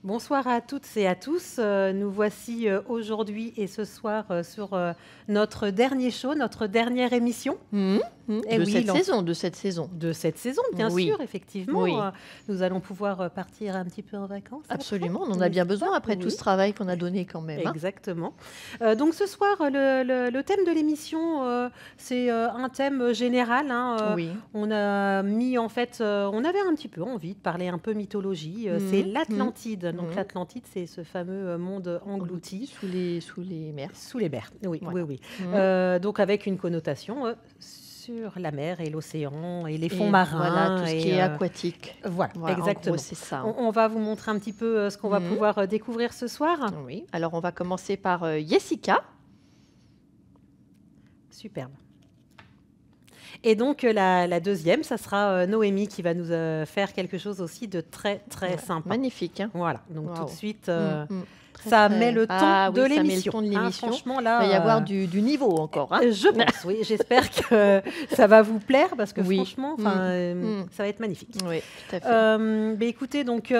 Bonsoir à toutes et à tous. Nous voici aujourd'hui et ce soir sur notre dernier show, notre dernière émission. Eh De oui, cette l'en- saison, de cette saison. De cette saison, bien Oui. sûr, effectivement. Oui. Nous allons pouvoir partir un petit peu en vacances. après, Absolument, on en a bien n'est-ce besoin pas? après tout Oui. ce travail qu'on a donné quand même. Hein. Exactement. Donc ce soir, le thème de l'émission, c'est un thème général. Oui. On a mis en fait, on avait un petit peu envie de parler un peu mythologie. C'est l'Atlantide. Donc l'Atlantide, c'est ce fameux monde englouti Sous les mers. sous les mers. Oui, Voilà. oui, oui. Donc avec une connotation sur la mer et l'océan et les fonds Et marins. Voilà, tout ce qui est et, aquatique. Voilà, Voilà, exactement. en gros, c'est ça. On va vous montrer un petit peu ce qu'on va pouvoir découvrir ce soir. Oui. Alors, on va commencer par Jessica. Superbe. Et donc la deuxième, ça sera Noémie qui va nous faire quelque chose aussi de très très Ouais, sympa. Magnifique. Hein. Voilà, donc tout Waouh. de suite, Très, ça très- met le ton Ah de oui, ça met le l'émission. ton de l'émission. Franchement, Il là, va y avoir du niveau encore. Hein. je pense, oui. J'espère que ça va vous plaire parce que Oui. franchement, ça va être magnifique. Oui, tout à fait. Écoutez, donc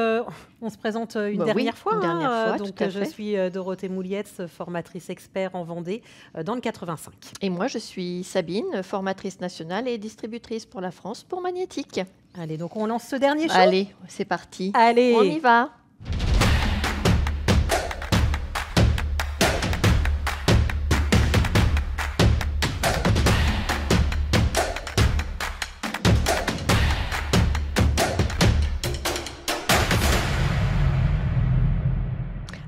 on se présente une Bah oui, dernière fois. une dernière fois, donc tout à je fait. suis Dorothée Moulietz, formatrice expert en Vendée dans le 85. Et moi, je suis Sabine, formatrice nationale et distributrice pour la France pour Magnétique. Allez, donc on lance ce dernier show. Allez, c'est parti. Allez. On y va.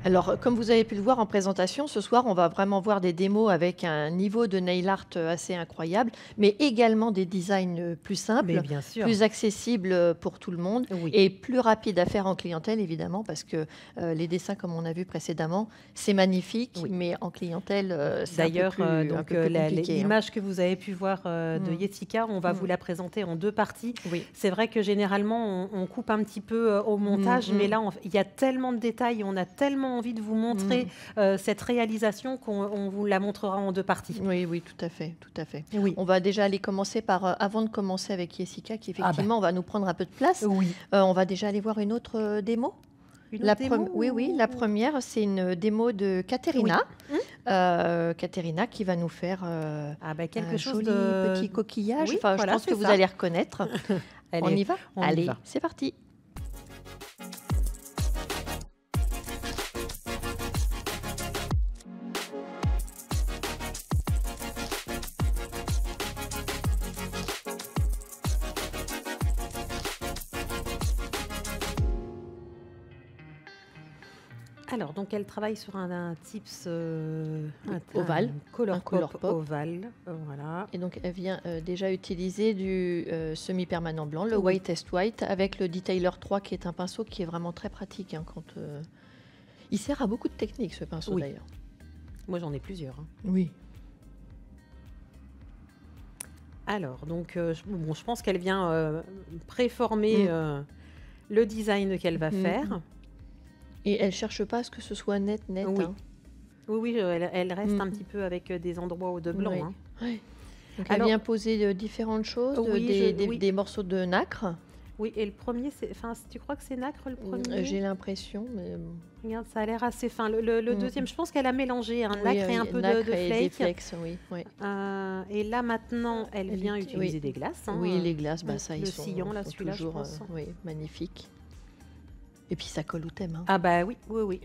Alors, comme vous avez pu le voir en présentation, ce soir, on va vraiment voir des démos avec un niveau de nail art assez incroyable, mais également des designs plus simples, Mais bien sûr. plus accessibles pour tout le monde Oui. et plus rapides à faire en clientèle, évidemment, parce que les dessins, comme on a vu précédemment, c'est magnifique, Oui. mais en clientèle, c'est D'ailleurs, un peu plus compliqué. Hein. l'image que vous avez pu voir de Jessica, on va vous la présenter en deux parties. Oui. C'est vrai que généralement, on coupe un petit peu au montage, mais là, il y a tellement de détails, on a tellement envie de vous montrer cette réalisation qu'on vous la montrera en deux parties. Oui, oui, tout à fait, tout à fait. Oui. On va déjà aller commencer par, avant de commencer avec Jessica, qui effectivement va nous prendre un peu de place. Oui. On va déjà aller voir une autre démo. Une autre démo Oui, oui. La première, c'est une démo de Caterina. Caterina qui va nous faire quelque un chose joli de petit coquillage. Oui, Enfin, voilà, je pense c'est que vous ça. allez reconnaître. On y va on y Allez, va. c'est parti. Alors, donc elle travaille sur un tips Ovale. un color Un color pop pop. ovale. Voilà. Et donc, elle vient déjà utiliser du semi-permanent blanc, le White Test White, avec le Detailer 3, qui est un pinceau qui est vraiment très pratique. Hein, il sert à beaucoup de techniques, ce pinceau, Oui. d'ailleurs. Moi, j'en ai plusieurs. Oui. Alors, donc, je pense qu'elle vient préformer le design qu'elle va faire. Et elle cherche pas à ce que ce soit net. Oui. Hein. Oui, elle reste un petit peu avec des endroits de blanc. Oui. Hein. Ouais. Donc, Alors- elle vient poser différentes choses, Oui, des morceaux de nacre. Oui, et le premier, tu crois que c'est nacre le premier? J'ai l'impression, mais Regarde, ça a l'air assez fin. Le deuxième, je pense qu'elle a mélangé un oui, nacre et un peu nacre de et des flake. flakes, oui. Oui. Et là, maintenant, elle vient utiliser des glaces. Hein, Oui, les glaces, le ça, ils sont, sillon, là, sont celui-là, je toujours pense. magnifiques. Et puis, ça colle au thème. Hein. Ah bah oui, oui, oui.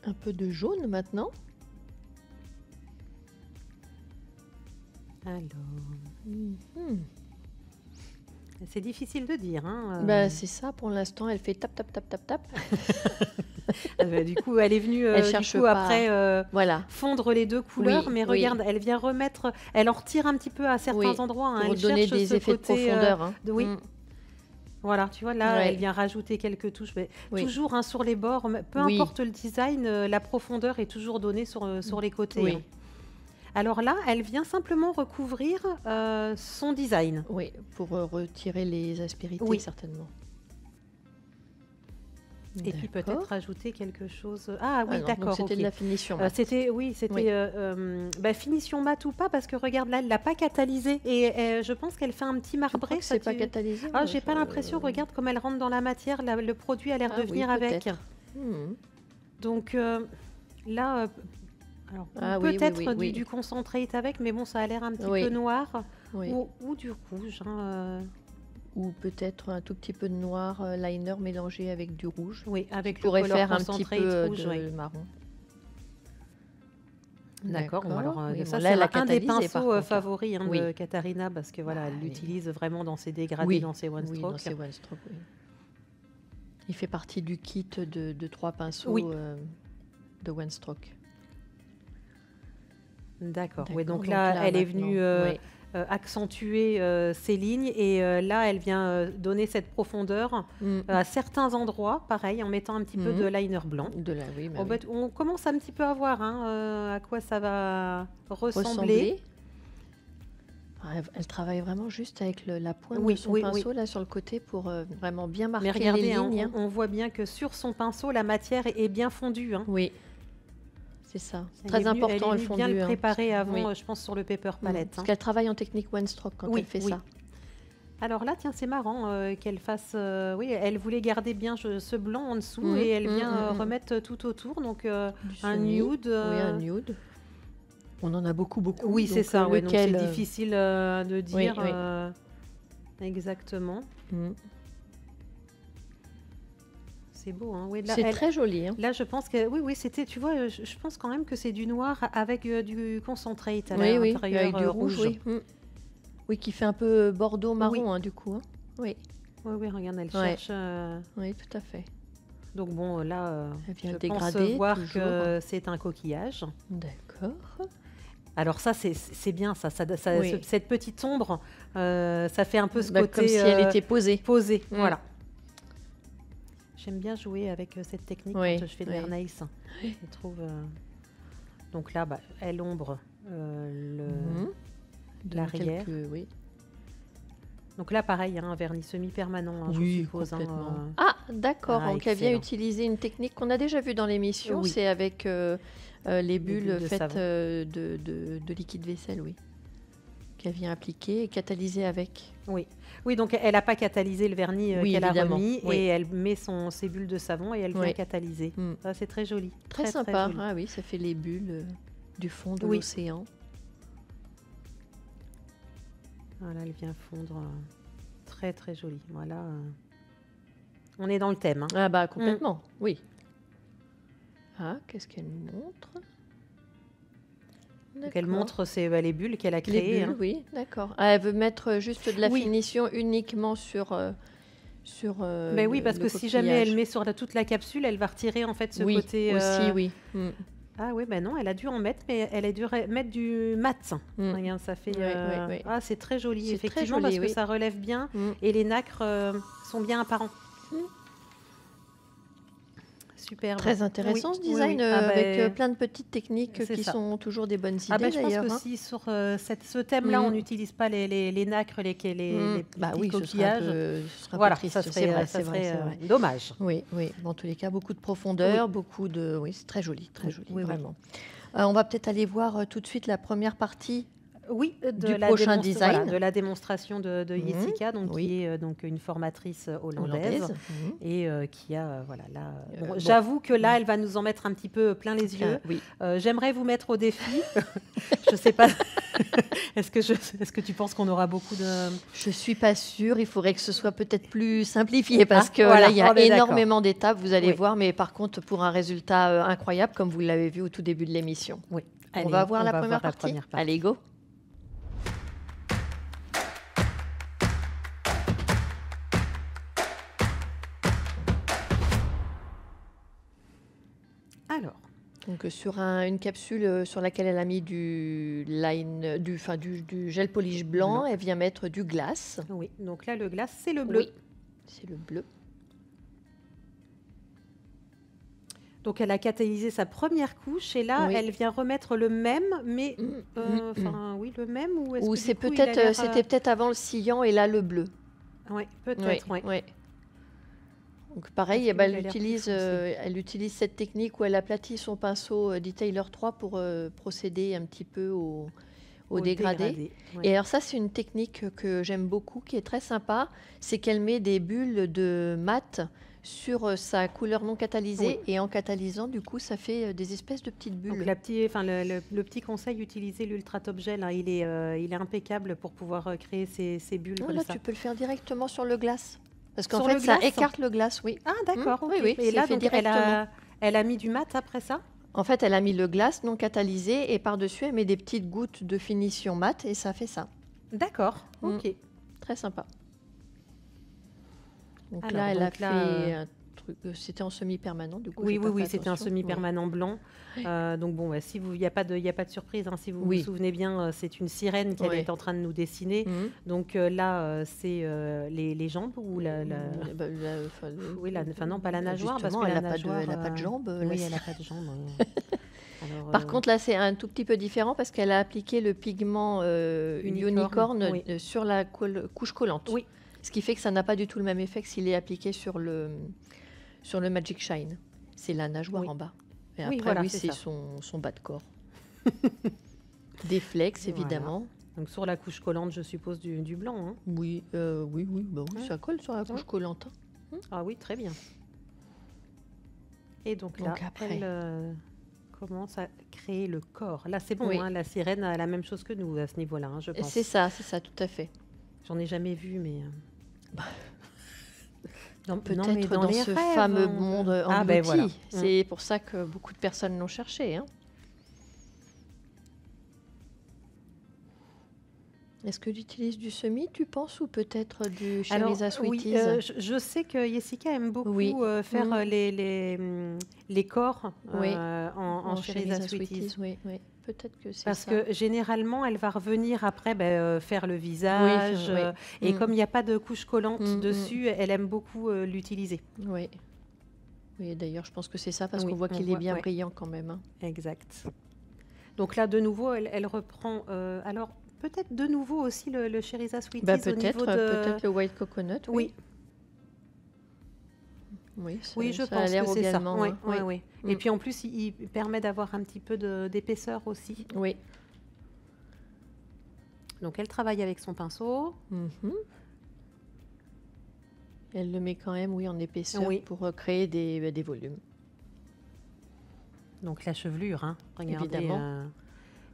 Un peu de jaune maintenant. Alors, c'est difficile de dire. Hein. C'est ça, pour l'instant, elle fait tap, tap, tap, tap, tap. Du coup, elle est venue Elle cherche pas. après Voilà. fondre les deux couleurs, Oui, mais oui. regarde, elle vient remettre, elle en retire un petit peu à certains Oui, endroits. Hein. pour Elle donner cherche des ce effets côté, de profondeur. Hein. oui. Voilà, tu vois, là, Ouais. elle vient rajouter quelques touches. Mais Oui. toujours sur les bords, peu Oui. importe le design, la profondeur est toujours donnée sur les côtés. Oui. Hein. Alors là, elle vient simplement recouvrir son design. Oui, pour retirer les aspérités, Oui. certainement. Et puis peut-être D'accord. rajouter quelque chose. Ah oui, Ah non, donc d'accord, c'était ok. de la finition mat. C'était finition mat ou pas, parce que regarde là, elle l'a pas catalysé et je pense qu'elle fait un petit Tu crois marbré. que c'est pas catalysé? Ah, j'ai pas l'impression. Regarde comme elle rentre dans la matière. Le produit a l'air de Ah oui, venir avec. peut-être. Mhm. Donc là, alors Ah oui, oui, peut-être oui, du concentrate avec, mais bon, ça a l'air un petit Oui. peu noir Oui. ou du rouge. Ou peut-être un tout petit peu de noir liner mélangé avec du rouge. Oui, avec Qui le pourrait color faire un petit concentrate peu rouge. de Oui. marron. D'accord. Bon, alors Oui, ça bon, là, c'est elle a un des catalysé, par pinceaux contre, là. favoris de Oui. Katharina, parce que voilà, Bah, elle oui. l'utilise vraiment dans ses dégradés, Oui, dans ses one oui, stroke. dans ces one stroke, oui. Il fait partie du kit de 3 pinceaux Oui. de one stroke. D'accord. Oui, D'accord, donc là, elle est venue oui. accentuer ces lignes et là, elle vient donner cette profondeur à certains endroits, pareil, en mettant un petit peu de liner blanc. De là, oui, bah Oh, oui. bah, on commence un petit peu à voir à quoi ça va ressembler. Ah, elle travaille vraiment juste avec la pointe Oui, de son oui, pinceau là sur le côté pour vraiment bien Mais marquer regardez, les hein, lignes. on voit bien que sur son pinceau, la matière est bien fondue. Hein. Oui, c'est ça. C'est Elle très est venue- important elle le est venue fondu. bien le hein. préparer avant, Oui. je pense, sur le paper palette. Parce hein. qu'elle travaille en technique one stroke quand Oui, elle fait oui. ça. Alors là, tiens, c'est marrant qu'elle fasse. Oui, elle voulait garder bien ce blanc en dessous et elle vient remettre tout autour. Donc Du un semi. nude. Oui, un nude. On en a beaucoup. Oui, c'est donc, ça. Ouais, donc c'est lequel, difficile de dire oui. exactement. C'est beau, hein. Oui, là, C'est très joli. Hein. là, je pense que oui, c'était. Tu vois, je pense quand même que c'est du noir avec du concentrate à Oui, l'intérieur avec du rouge. Oui. Oui, qui fait un peu bordeaux marron, hein, du coup. Hein. Oui. Oui, regarde, elle Ouais. cherche. Oui, tout à fait. Donc bon, là, Elle vient je pense dégrader, voir toujours. que c'est un coquillage. D'accord. Alors ça, c'est bien, ça Oui. cette petite ombre, ça fait un peu ce Bah, côté comme si elle était posée. posé. Voilà. J'aime bien jouer avec cette technique Oui, quand je fais de oui. l'air nice. Je trouve. Donc là, elle ombre l'arrière. Oui. Donc là, pareil, un vernis semi-permanent, je suppose. complètement. Ah, d'accord. Ah, Donc elle vient excellent. utiliser une technique qu'on a déjà vue dans l'émission. Oui. C'est avec les bulles bulles de faites savon. de liquide vaisselle, oui. Qu'elle vient appliquer et catalyser avec. Oui, donc elle n'a pas catalysé le vernis Oui, qu'elle a évidemment, remis oui. et elle met ses bulles de savon et elle vient Oui. catalyser. Ça, c'est très joli. Très Très sympa. joli. Ah oui, ça fait les bulles du fond de Oui. l'océan. Voilà, elle vient fondre. Très, très joli. Voilà. On est dans le thème. Hein. Ah bah complètement, oui. Ah, qu'est-ce qu'elle nous montre? Donc elle D'accord. montre les bulles qu'elle a Les créées. bulles, hein. oui, d'accord. Ah, elle veut mettre juste de la Oui. finition uniquement sur Ben oui, parce le que si jamais elle coquillage. met sur toute la capsule, elle va retirer en fait ce Oui, côté. aussi, oui. Ah oui, ben non, elle a dû en mettre, mais elle a dû mettre du mat. Regarde, ça fait. Oui. Ah, c'est très joli, C'est très effectivement, joli, parce que oui. ça relève bien et les nacres sont bien apparents. Superbe. Très intéressant Oui, ce oui, design oui. Ah, avec ben, plein de petites techniques c'est qui ça. sont toujours des bonnes idées Ah ben, je pense d'ailleurs. que hein. si sur ce thème-là, on n'utilise pas les nacres, les Bah petits oui, coquillages, ce serait un voilà, peu triste. ça C'est vrai, ça c'est vrai, serait c'est vrai. dommage. Oui. Dans tous les cas, beaucoup de profondeur, beaucoup de... Oui, c'est très joli, Oui. vraiment. On va peut-être aller voir tout de suite la première partie. Oui, Du prochain design. de la démonstration de Jessica, donc, oui. qui est donc une formatrice hollandaise. Mhm. Et qui a, voilà, là... Bon, bon. j'avoue que là, elle va nous en mettre un petit peu plein les yeux. Oui. J'aimerais vous mettre au défi. Je sais pas... Est-ce que tu penses qu'on aura beaucoup de... Je suis pas sûre. Il faudrait que ce soit peut-être plus simplifié parce que voilà, là, il y a on est d'accord. énormément d'étapes, vous allez Oui. voir. Mais par contre, pour un résultat incroyable, comme vous l'avez vu au tout début de l'émission. Oui. On Allez, va voir la va première voir la partie. première partie. Allez, go. Alors, Donc sur une capsule sur laquelle elle a mis du gel polish blanc, elle vient mettre du glace. oui, donc là, le glace, c'est le bleu. Oui, c'est le bleu. Donc, elle a catalysé sa première couche et là, Oui. elle vient remettre le même, mais... oui, le même ou est-ce Ou que c'est du coup, il a l'air, c'était peut-être avant le cyan et là le bleu. Oui, peut-être, oui. Oui. Donc pareil, Parce que lui, il a elle l'air utilise, plus foncé. elle utilise cette technique où elle aplatit son pinceau Detailer 3 pour procéder un petit peu au Au dégradé. dégradé. Ouais. Et alors ça, c'est une technique que j'aime beaucoup, qui est très sympa. C'est qu'elle met des bulles de mat sur sa couleur non catalysée. Oui. Et en catalysant, du coup, ça fait des espèces de petites bulles. Donc le petit conseil, utiliser l'Ultra Top Gel, hein, il est impeccable pour pouvoir créer ces bulles Non, comme là, ça. tu peux le faire directement sur le glace. Parce qu'en Sur fait, le ça glace écarte le glace, oui. Ah d'accord, Oui, ok. oui, Et c'est là, fait donc, directement. elle a mis du mat après ça? En fait, elle a mis le glace non catalysé et par-dessus, elle met des petites gouttes de finition mat et ça fait ça. D'accord, Mm. ok. Très sympa. Donc Alors, là, elle a donc là, fait un truc. C'était en semi-permanent, du coup. Oui, j'ai oui, pas oui, fait c'était un attention. semi-permanent blanc. Donc bon, si vous, il n'y a pas de surprise, hein, si vous Oui. vous souvenez bien, c'est une sirène qu'elle Ouais. est en train de nous dessiner. Mhm. Donc là, c'est les jambes ou Bah, oui, enfin non, pas la nageoire, parce justement, que elle la n'a nageoire, pas de jambes. oui, la elle n'a sirène. pas de jambes. Alors, Par contre, là, c'est un tout petit peu différent parce qu'elle a appliqué le pigment unicorne oui. sur la couche collante. Oui. Ce qui fait que ça n'a pas du tout le même effet que s'il est appliqué sur le Magic Shine. C'est la nageoire Oui. en bas. Et Oui, après, voilà, lui, c'est c'est ça. son bas de corps. Des flex, Voilà. évidemment. Donc sur la couche collante, je suppose du blanc. Hein. Oui, oui, bah oui, Ouais. ça colle sur la couche Ouais. collante. Ah oui, très bien. Et donc là, Donc après. elle commence à créer le corps. Là, c'est bon, Oui. hein, la sirène a la même chose que nous à ce niveau-là, hein, je pense. C'est ça, tout à fait. J'en ai jamais vu, mais... Non, mais Peut-être dans dans les ce rêves, fameux on peut- monde Ah, englouti. ben voilà. C'est pour ça que beaucoup de personnes l'ont cherché. Hein. Est-ce que tu utilises du semi, tu penses, ou peut-être du Alors, Cherisa oui, Sweeties? je sais que Jessica aime beaucoup Oui. faire Mm. les corps Oui. en Cherisa Sweeties. Oui, oui. Peut-être que c'est Parce ça. que généralement, elle va revenir après faire le visage. oui. Et Mm. comme il n'y a pas de couche collante Mm, dessus, elle aime beaucoup l'utiliser. Oui. Oui, d'ailleurs, je pense que c'est ça, parce Oui, qu'on voit on qu'il voit, est bien ouais. brillant quand même. Hein. Exact. Donc là, de nouveau, elle reprend. Alors, peut-être de nouveau aussi le Cherisa Sweeties Bah, au niveau de... peut-être le White Coconut. Oui, Oui, oui, je ça a pense l'air que c'est ça. également, Oui, hein. oui, Oui. oui. Et Mm. puis en plus, il permet d'avoir un petit peu d'épaisseur aussi. Oui. Donc elle travaille avec son pinceau. Mhm. Elle le met quand même, oui, en épaisseur Oui. pour créer des volumes. Donc la chevelure, hein, regardez, Évidemment.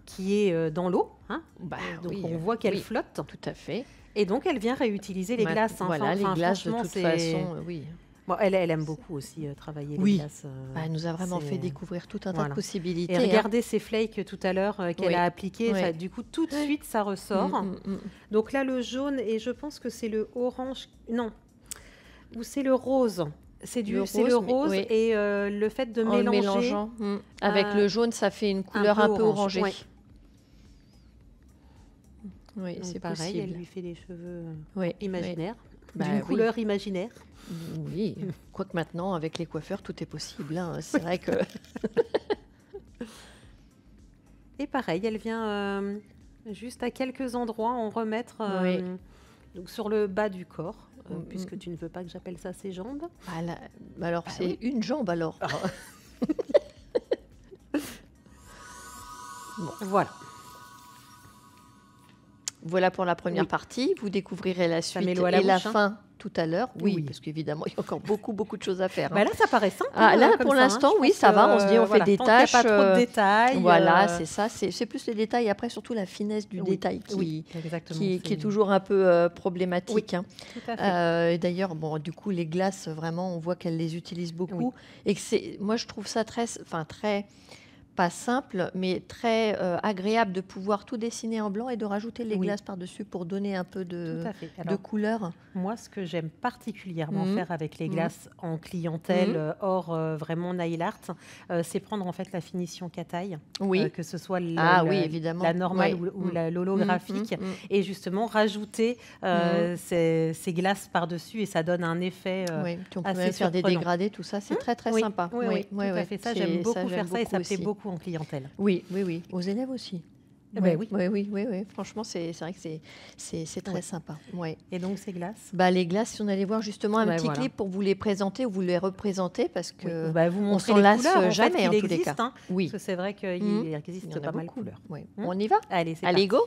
qui est dans l'eau. Hein. Bah, Donc oui, on voit qu'elle oui, flotte. tout à fait. Et donc elle vient réutiliser les glaces. Hein. Voilà, les glaces, de franchement, toute c'est- façon, oui. Bon, elle aime beaucoup aussi travailler Oui. les glaces. Bah, elle nous a vraiment c'est- fait découvrir tout un tas voilà. de possibilités. Et hein. regardez ces flakes tout à l'heure qu'elle Oui. a appliquées. Oui. Ça, du coup, tout de suite, ça ressort. Mm. Donc là, le jaune, et je pense que c'est le orange. Non, ou c'est le rose. C'est le rose, mais- rose oui. et le fait de En le mélanger. mélangeant. Avec euh, le jaune, ça fait une couleur un peu orange, orangée. ouais. Oui, Donc c'est pareil, possible. elle lui fait des cheveux Oui, imaginaires, Bah d'une oui. couleur imaginaire. oui. Quoique maintenant, avec les coiffeurs, tout est possible. Hein. C'est vrai que... Et pareil, elle vient juste à quelques endroits en remettre Oui. donc sur le bas du corps, Mm, puisque mm. tu ne veux pas que j'appelle ça ses jambes. Ah là, alors, Bah c'est une jambe, alors. Voilà. Voilà pour la première Oui. partie. Vous découvrirez la suite met l'eau à et la la bouche, hein. fin tout à l'heure. Oui, Oui. parce qu'évidemment, il y a encore beaucoup de choses à faire. hein. Bah là, ça paraît simple. Ah, hein, là, comme pour ça, hein. l'instant, Je oui, pense ça que, va. On se dit, on voilà, fait des tant qu'il y a tâches. pas trop de détails. Voilà, c'est ça. C'est plus les détails. Après, surtout la finesse du Oui, détail oui, exactement. qui est c'est- toujours un peu problématique. hein. Tout à fait. Et d'ailleurs, bon, du coup, les glaces, vraiment, on voit qu'elle les utilise beaucoup. Et que moi, je trouve ça très, pas simple, mais très agréable de pouvoir tout dessiner en blanc et de rajouter les Oui. glaces par-dessus pour donner un peu Tout de à fait. Alors, couleur. moi, ce que j'aime particulièrement Mhm. faire avec les Mhm. glaces en clientèle, Mhm. hors vraiment nail art, c'est prendre en fait la finition cataille, Oui. que ce soit Oui, évidemment. la normale Ouais. ou l'holographique, Mhm, mhm. et justement rajouter ces glaces par-dessus, et ça donne un effet Oui, puis on peut assez même faire des surprenant. dégradés, tout ça, c'est très très oui, sympa. Oui, tout à fait. Ça, j'aime beaucoup faire ça, et ça plaît aussi. beaucoup en clientèle. Oui. Aux élèves aussi. Oui. Oui. Franchement, c'est vrai que c'est très sympa. Ouais. Et donc, ces glaces Les glaces, si on allait voir justement un petit clip pour vous les présenter ou vous les représenter, parce que vous on s'en lasse jamais en tous les cas. Hein, parce que c'est vrai qu'il existe pas mal de couleurs. On y va? Allez, c'est parti. Go!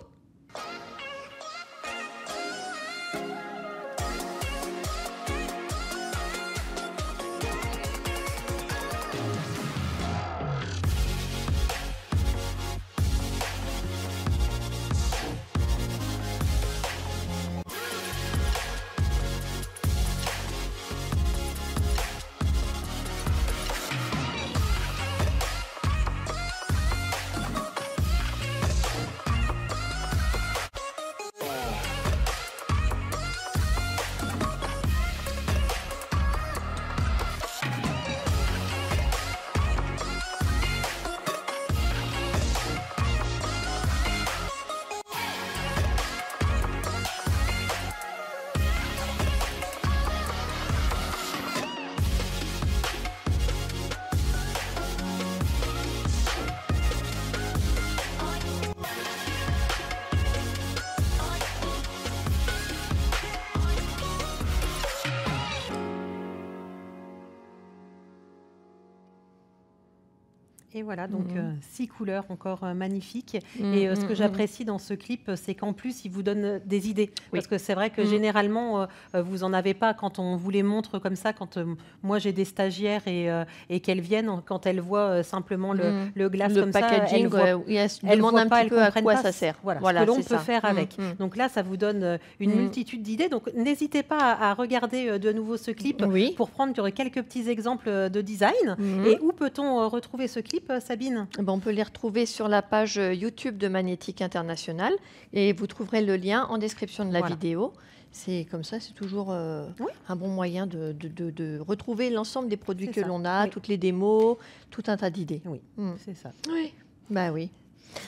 Et voilà, donc 6 couleurs encore magnifiques. Et ce que j'apprécie dans ce clip, c'est qu'en plus, il vous donne des idées. Parce que c'est vrai que généralement, vous n'en avez pas quand on vous les montre comme ça. Quand moi, j'ai des stagiaires et qu'elles viennent, quand elles voient simplement le glace comme packaging, elles demandent un petit peu à quoi ça sert. Voilà, ce que l'on peut faire avec. Donc là, ça vous donne une multitude d'idées. Donc n'hésitez pas à regarder de nouveau ce clip pour prendre quelques petits exemples de design. Et où peut-on retrouver ce clip, Sabine? On peut les retrouver sur la page YouTube de Magnétique International et vous trouverez le lien en description de la vidéo. C'est comme ça, c'est toujours un bon moyen de retrouver l'ensemble des produits que l'on a, toutes les démos, tout un tas d'idées. Oui, c'est ça. Oui, oui.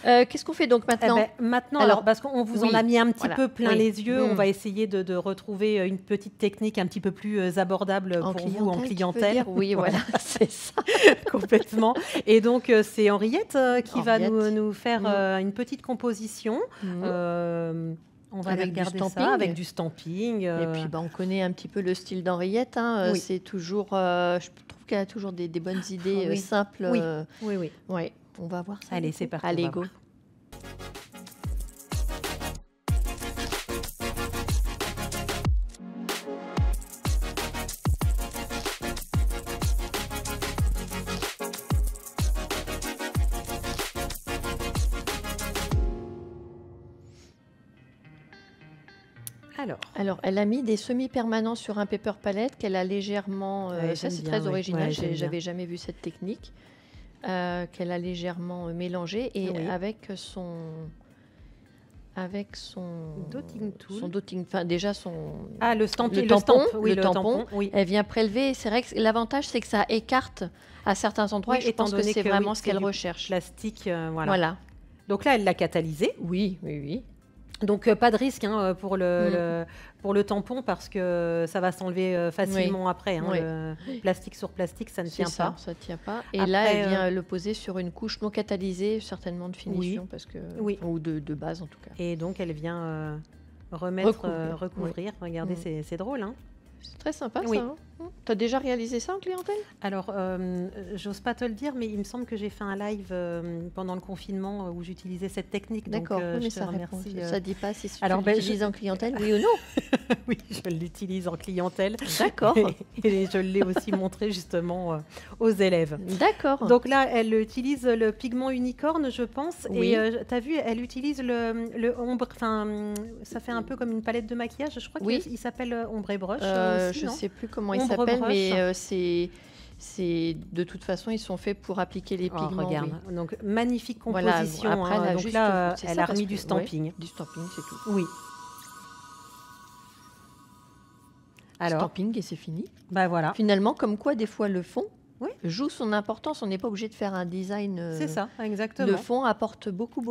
Qu'est-ce qu'on fait donc maintenant? Maintenant, alors, parce qu'on vous en a mis un petit peu plein les yeux, on va essayer de retrouver une petite technique un petit peu plus abordable pour vous en clientèle. Oui, voilà, c'est ça. Complètement. Et donc, c'est Henriette qui va nous faire une petite composition. On va regarder ça avec du stamping. Et puis, on connaît un petit peu le style d'Henriette. C'est toujours, je trouve qu'elle a toujours des bonnes idées simples. Oui. On va voir ça. Allez, c'est parti. Allez, go. Alors, elle a mis des semi-permanents sur un paper palette qu'elle a légèrement... ça, c'est très original. J'avais jamais vu cette technique. Qu'elle a légèrement mélangé et avec son dotting tool, déjà son le tampon, elle vient prélever. C'est vrai que l'avantage, c'est que ça écarte à certains endroits. Et je pense que c'est vraiment ce qu'elle recherche. Plastique, voilà. Donc là, elle l'a catalysé. Oui. Donc pas de risque pour le tampon parce que ça va s'enlever facilement après. Le plastique sur plastique, ça ne tient pas. Ça ne tient pas. Et après, là, elle vient le poser sur une couche non catalysée, certainement de finition, parce que, ou de base en tout cas. Et donc elle vient recouvrir. Regardez, c'est drôle. C'est très sympa ça. Tu as déjà réalisé ça en clientèle? Alors, j'ose pas te le dire, mais il me semble que j'ai fait un live pendant le confinement où j'utilisais cette technique. D'accord, mais ça remercie. Ça ne dit pas si tu l'utilises en clientèle, oui ou non? Oui, je l'utilise en clientèle. D'accord. Et je l'ai aussi montré justement aux élèves. D'accord. Donc là, elle utilise le pigment unicorne, je pense. Oui. Et tu as vu, elle utilise le ombre. Enfin, ça fait un peu comme une palette de maquillage. Je crois qu'il s'appelle ombre et brush. Je ne sais plus comment il s'appelle, mais c'est de toute façon, ils sont faits pour appliquer les pigments. Regarde, donc magnifique composition. Voilà. Après, donc là, elle a remis du stamping. Du stamping, c'est tout. Oui. Alors, stamping et c'est fini. Voilà. Finalement, comme quoi, des fois, le fond joue son importance. On n'est pas obligé de faire un design. C'est ça, exactement. Le fond apporte beaucoup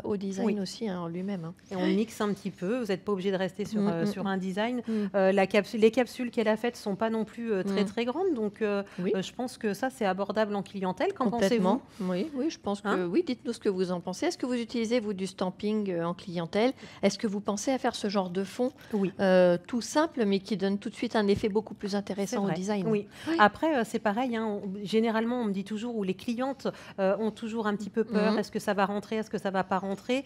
au design aussi en lui-même. Et on mixe un petit peu. Vous n'êtes pas obligé de rester sur un design. Les capsules qu'elle a faites ne sont pas non plus très grandes. Donc, je pense que ça, c'est abordable en clientèle. Qu'en pensez-vous? Oui, je pense que oui. Dites-nous ce que vous en pensez. Est-ce que vous utilisez, vous, du stamping en clientèle? Est-ce que vous pensez à faire ce genre de fond tout simple, mais qui donne tout de suite un effet beaucoup plus intéressant au design? Oui. Après, c'est pareil. Généralement, on me dit toujours, ou les clientes ont toujours un petit peu peur. Est-ce que ça va rentrer? Est-ce que ça ne va pas rentrer?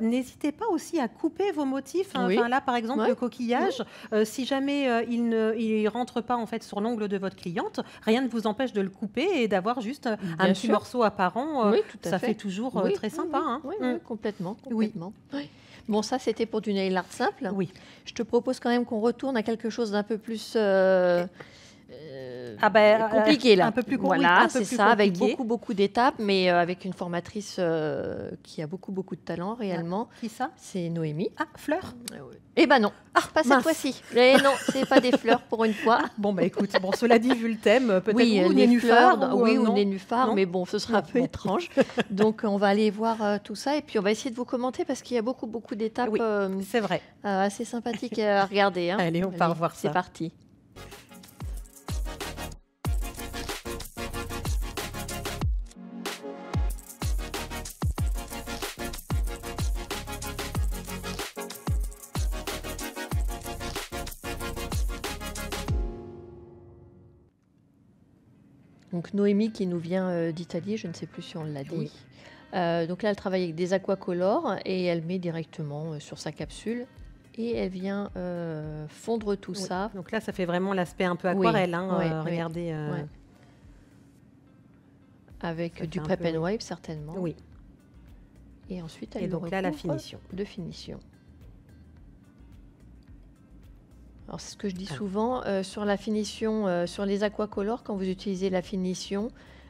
N'hésitez pas aussi à couper vos motifs. Là, par exemple, le coquillage, si jamais il ne rentre pas en fait sur l'ongle de votre cliente, rien ne vous empêche de le couper et d'avoir juste un petit morceau apparent. Ça fait toujours très sympa. Complètement. Bon, ça, c'était pour du nail art simple. Oui. Je te propose quand même qu'on retourne à quelque chose d'un peu plus compliqué, là. Un peu plus compliqué. Voilà, c'est ça, avec beaucoup d'étapes, mais avec une formatrice qui a beaucoup de talent, réellement. Qui ça? C'est Noémie. Ah, fleurs? Eh ben non, pas cette fois-ci. Eh non, c'est pas des fleurs pour une fois. Bon, écoute, cela dit, vu le thème, peut-être les nénuphars. Ou nénuphars, mais bon, ce sera un peu étrange. Donc, on va aller voir tout ça et puis on va essayer de vous commenter parce qu'il y a beaucoup d'étapes c'est vrai. assez sympathiques à regarder. Allez, on part voir ça. C'est parti. Donc Noémie qui nous vient d'Italie, je ne sais plus si on l'a dit. Donc là, elle travaille avec des aquacolores et elle met directement sur sa capsule et elle vient fondre tout ça. Donc là, ça fait vraiment l'aspect un peu aquarelle. Regardez. Avec du prep and wipe certainement. Oui. Et ensuite, elle donc là, la finition. De finition. Alors, c'est ce que je dis souvent, sur la finition, sur les aquacolores, quand vous utilisez la finition,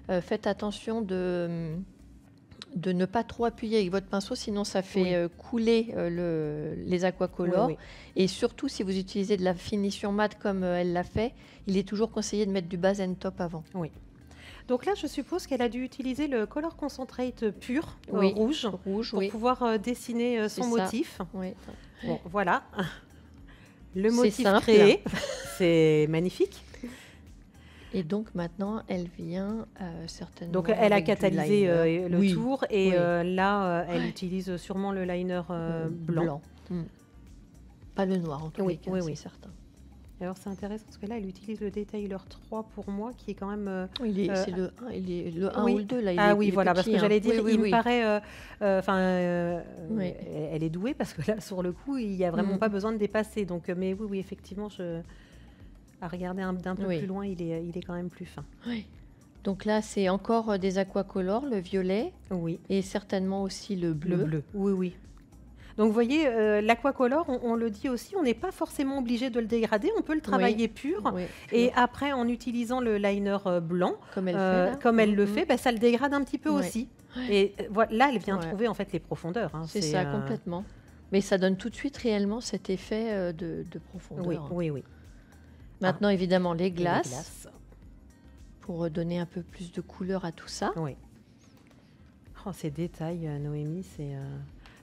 faites attention de ne pas trop appuyer avec votre pinceau, sinon ça fait couler les aquacolores. Et surtout, si vous utilisez de la finition mat comme elle l'a fait, il est toujours conseillé de mettre du base and top avant. Oui. Donc là, je suppose qu'elle a dû utiliser le Color Concentrate pur, rouge, pour pouvoir dessiner son motif. Oui. Bon, voilà. Le motif créé, c'est magnifique. Et donc maintenant, elle vient certainement. Donc elle a catalysé le tour et là, elle utilise sûrement le liner blanc. Pas le noir en tout cas, c'est certain. Alors c'est intéressant parce que là, elle utilise le Detailer 3 pour moi, qui est quand même. C'est le 1, il est le 1 ou le 2 là. Voilà, parce que j'allais dire, il me paraît. Elle est douée parce que là, sur le coup, il n'y a vraiment pas besoin de dépasser. Donc, mais oui, effectivement, à regarder d'un peu plus loin, il est quand même plus fin. Oui. Donc là, c'est encore des aquacolores, le violet. Oui. Et certainement aussi le bleu. Le bleu. Oui. Donc, vous voyez, l'aquacolor, on le dit aussi, on n'est pas forcément obligé de le dégrader, on peut le travailler pur. Et après, en utilisant le liner blanc, comme elle le fait, ça le dégrade un petit peu aussi. Et là, elle vient trouver en fait les profondeurs. C'est ça, complètement. Mais ça donne tout de suite réellement cet effet de profondeur. Oui. Maintenant, évidemment, les glaces. Pour donner un peu plus de couleur à tout ça. Oui. Oh, ces détails, Noémie, c'est...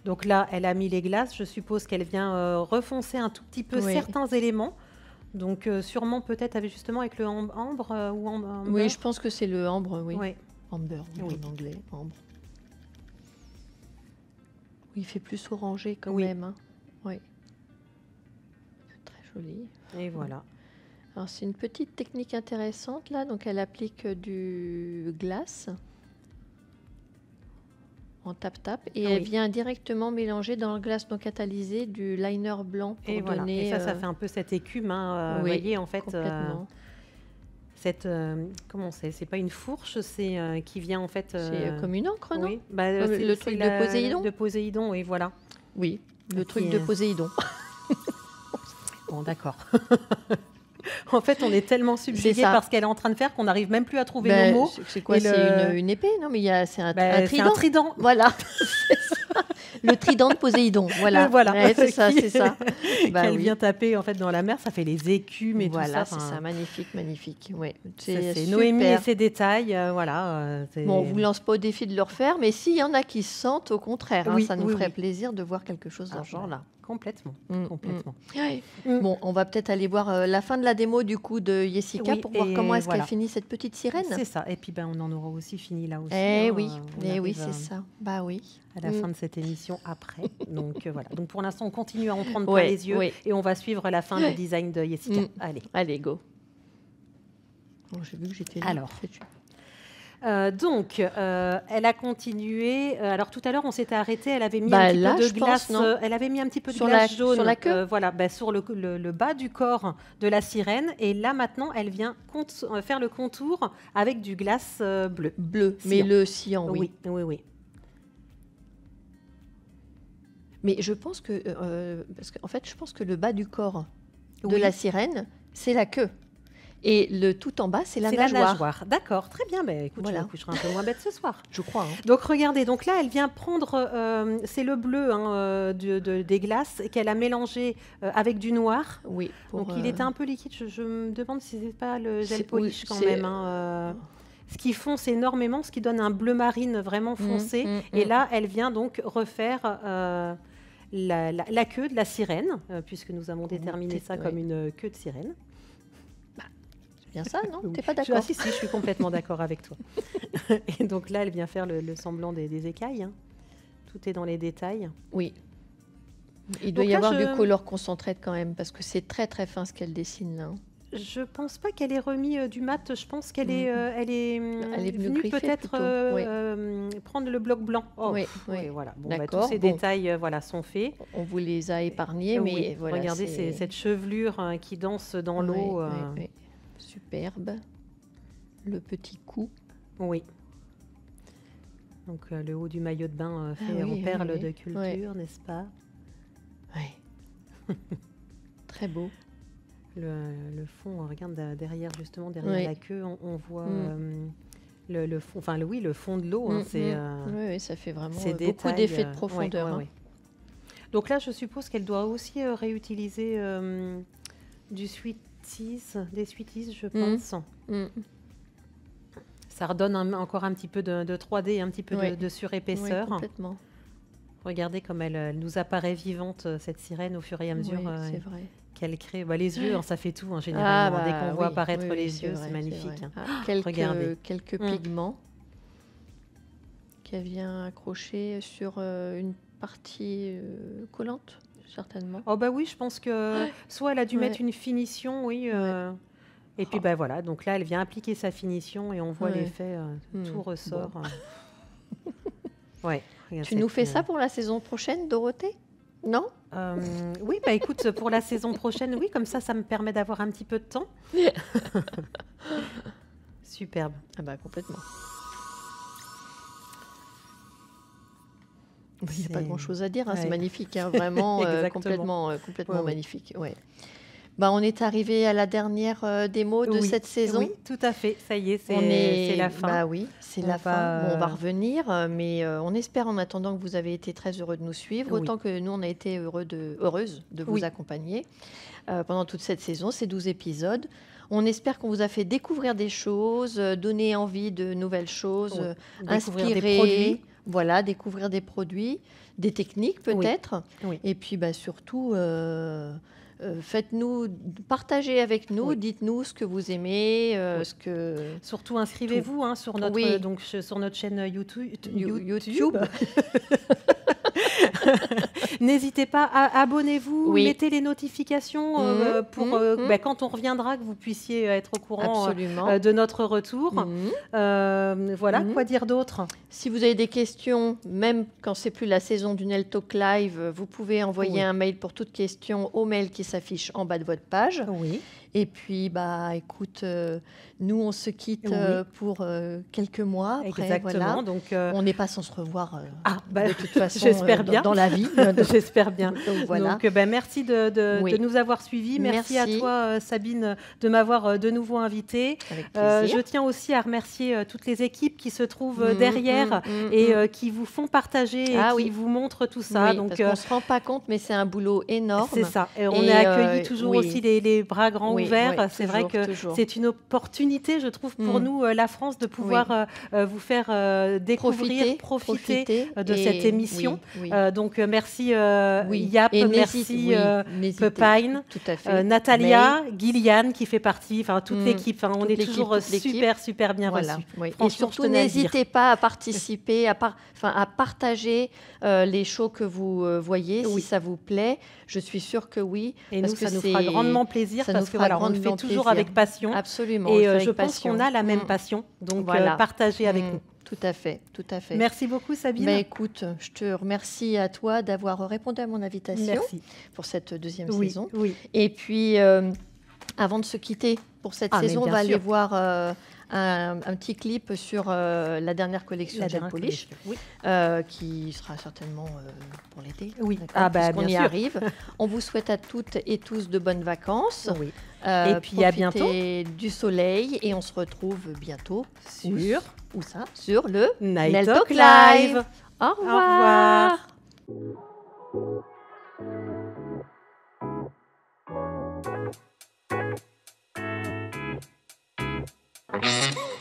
Donc là, elle a mis les glaces. Je suppose qu'elle vient refoncer un tout petit peu certains éléments. Donc sûrement peut-être justement avec le ambre ou amber. Oui, je pense que c'est le ambre, oui. Amber, en anglais, ambre. Oui, il fait plus orangé quand même. Hein. Oui. C'est très joli. Et voilà. Alors c'est une petite technique intéressante là. Donc elle applique du glace. En tap-tap et elle vient directement mélanger dans le glace non catalysé du liner blanc pour donner... Et ça fait un peu cette écume, vous voyez, en fait, comment c'est pas une fourche, c'est qui vient en fait... C'est comme une encre, non? Oui, le truc de Poséidon. De Poséidon, oui, voilà. Oui, le truc de Poséidon. Bon, d'accord. En fait, on est tellement subjugué par ce qu'elle est en train de faire qu'on n'arrive même plus à trouver nos mots. C'est quoi? C'est une épée? Non, mais c'est un trident. C'est un trident. Voilà. Le trident de Poséidon, voilà. Ouais, c'est ça, c'est ça. Qu'elle vient taper en fait dans la mer, ça fait les écumes et tout ça. Voilà, c'est ça, magnifique, magnifique. Ouais, c'est Noémie et ses détails, voilà. Bon, on vous lance pas au défi de le refaire, mais s'il y en a qui se sentent, au contraire, ça nous ferait plaisir de voir quelque chose dans ce genre-là. Complètement, complètement. Bon, on va peut-être aller voir la fin de la démo du coup de Jessica pour voir comment est-ce qu'elle finit cette petite sirène. C'est ça. Et puis on en aura aussi fini là aussi. Oui, c'est ça. Bah oui. À la fin de cette émission après. Donc voilà. Donc pour l'instant, on continue à en prendre plein les yeux et on va suivre la fin du design de Jessica. Allez, go. Bon, j'ai vu que j'étais là. Alors. Donc, elle a continué. Alors, tout à l'heure, on s'était arrêté. Elle avait mis un petit peu de glace. Elle avait mis un petit peu de glace jaune sur la queue. Voilà, sur le bas du corps de la sirène. Et là, maintenant, elle vient faire le contour avec du glace bleu. Mais le cyan, oui. Mais je pense que, parce qu'en fait, je pense que le bas du corps de la sirène, c'est la queue. Et le tout en bas, c'est la nageoire. D'accord, très bien. Écoute, je me coucherai un peu moins bête ce soir. Je crois. Donc, regardez. Donc là, elle vient prendre... c'est le bleu des glaces qu'elle a mélangé avec du noir. Oui. Donc, il était un peu liquide. Je me demande si ce n'est pas le gel polish quand même. Ce qui fonce énormément, ce qui donne un bleu marine vraiment foncé. Et là, elle vient donc refaire... la queue de la sirène, puisque nous avons déterminé ça comme une queue de sirène. Bien ça, non? T'es pas d'accord? Si, je suis complètement d'accord avec toi. Et donc là, elle vient faire le semblant des écailles. Tout est dans les détails. Oui. Il doit y avoir du color concentré quand même, parce que c'est très très fin ce qu'elle dessine là. Je pense pas qu'elle ait remis du mat. Je pense qu'elle est venue peut-être prendre le bloc blanc. Oui, voilà. Bon, tous ces détails sont faits. On vous les a épargnés, mais voilà. Regardez cette chevelure qui danse dans l'eau. Superbe. Le petit cou. Oui. Donc le haut du maillot de bain fait en perles de culture, n'est-ce pas? Oui. Très beau. Le fond, on regarde derrière la queue, on voit le fond, le fond de l'eau. Oui, ça fait vraiment beaucoup d'effets de profondeur. Donc là, je suppose qu'elle doit aussi réutiliser des sweeties, je pense. Ça redonne encore un petit peu de 3D, un petit peu de surépaisseur. Oui, complètement. Regardez comme elle nous apparaît vivante, cette sirène, au fur et à mesure qu'elle crée. Les yeux, ça fait tout, généralement. Dès qu'on voit apparaître les yeux, c'est magnifique. Regardez. Quelques pigments qu'elle vient accrocher sur une partie collante, certainement. Oh oui, je pense que soit elle a dû mettre une finition, et puis voilà. Donc là, elle vient appliquer sa finition et on voit l'effet, tout ressort. Tu nous fais ça pour la saison prochaine, Dorothée? Non? Oui, écoute, pour la saison prochaine, oui, comme ça me permet d'avoir un petit peu de temps. Superbe. Complètement. Il n'y a pas grand-chose à dire, c'est magnifique, vraiment complètement magnifique. On est arrivé à la dernière démo de cette saison. Oui, tout à fait. Ça y est, c'est la fin. Oui, c'est la fin. On va revenir, mais on espère en attendant que vous avez été très heureux de nous suivre, autant que nous, on a été heureuses de vous accompagner pendant toute cette saison, ces 12 épisodes. On espère qu'on vous a fait découvrir des choses, donner envie de nouvelles choses, inspirer, des produits. Voilà, découvrir des produits, des techniques peut-être. Et puis surtout... faites-nous, partagez avec nous, dites-nous ce que vous aimez, Surtout inscrivez-vous sur notre chaîne YouTube. N'hésitez pas, abonnez-vous, mettez les notifications pour quand on reviendra, que vous puissiez être au courant de notre retour. Quoi dire d'autre? Si vous avez des questions, même quand c'est plus la saison du Nel Talk Live, vous pouvez envoyer un mail pour toute question au mail qui s'affiche en bas de votre page. Et puis, bah, écoute, nous, on se quitte pour quelques mois. Après, Exactement. voilà. Donc, on n'est pas sans se revoir de toute façon j'espère bien. Dans la vie. J'espère bien. Donc, voilà. Donc, merci de nous avoir suivis. Merci à toi, Sabine, de m'avoir de nouveau invitée. Avec plaisir. Je tiens aussi à remercier toutes les équipes qui se trouvent derrière et qui vous font partager et qui vous montrent tout ça. Oui, donc, parce qu'on ne se rend pas compte, mais c'est un boulot énorme. C'est ça. Et on est accueillis toujours aussi les bras grands ouverts. C'est vrai que c'est une opportunité, je trouve, pour nous, la France, de pouvoir vous faire découvrir, profiter de cette émission. Donc, merci Yap, merci Pepine, Natalia, Gilliane qui fait partie, enfin toute l'équipe. On est toujours super bien reçus. Et surtout, n'hésitez pas à participer, à partager les shows que vous voyez, si ça vous plaît. Je suis sûre que oui. Et nous, ça nous fera grandement plaisir parce que on le fait toujours avec passion. Absolument. Et je pense qu'on a la même passion. Donc, partagez avec nous. Tout à fait. Merci beaucoup, Sabine. Écoute, je te remercie à toi d'avoir répondu à mon invitation pour cette deuxième saison. Et puis, avant de se quitter pour cette saison, on va aller voir un petit clip sur la dernière collection Gel Polish, qui sera certainement pour l'été. On y arrive. On vous souhaite à toutes et tous de bonnes vacances. Et puis à bientôt. Du soleil, et on se retrouve bientôt sur le Night Talk Live. Au revoir. Au revoir.